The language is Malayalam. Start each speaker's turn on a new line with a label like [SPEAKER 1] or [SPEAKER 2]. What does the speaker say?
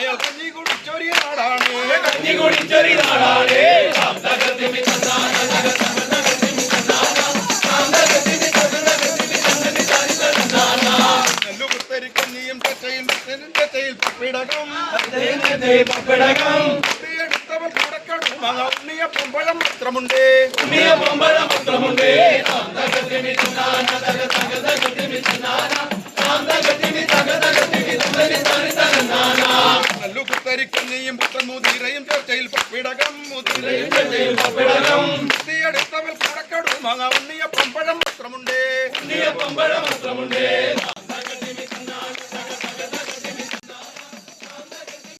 [SPEAKER 1] കഞ്ഞി കുടിച്ചൊരു നാടാണ് നെല്ലുകുത്തരിക്കഞ്ഞിയും തെറ്റയിൽ പപ്പിടകം എടുത്തവൻ കൂടക്കടും ഉണ്ണിയ പൊമ്പഴം പത്രമുണ്ട് നെല്ലുകുത്തരിക്കഞ്ഞിയും പുത്തൻ മുതിരയും ചർച്ചയിൽ പപ്പിടകം എടുത്തവൻ കൂടക്കടും ഉണ്ണിയ പൊമ്പഴം പത്രമുണ്ട്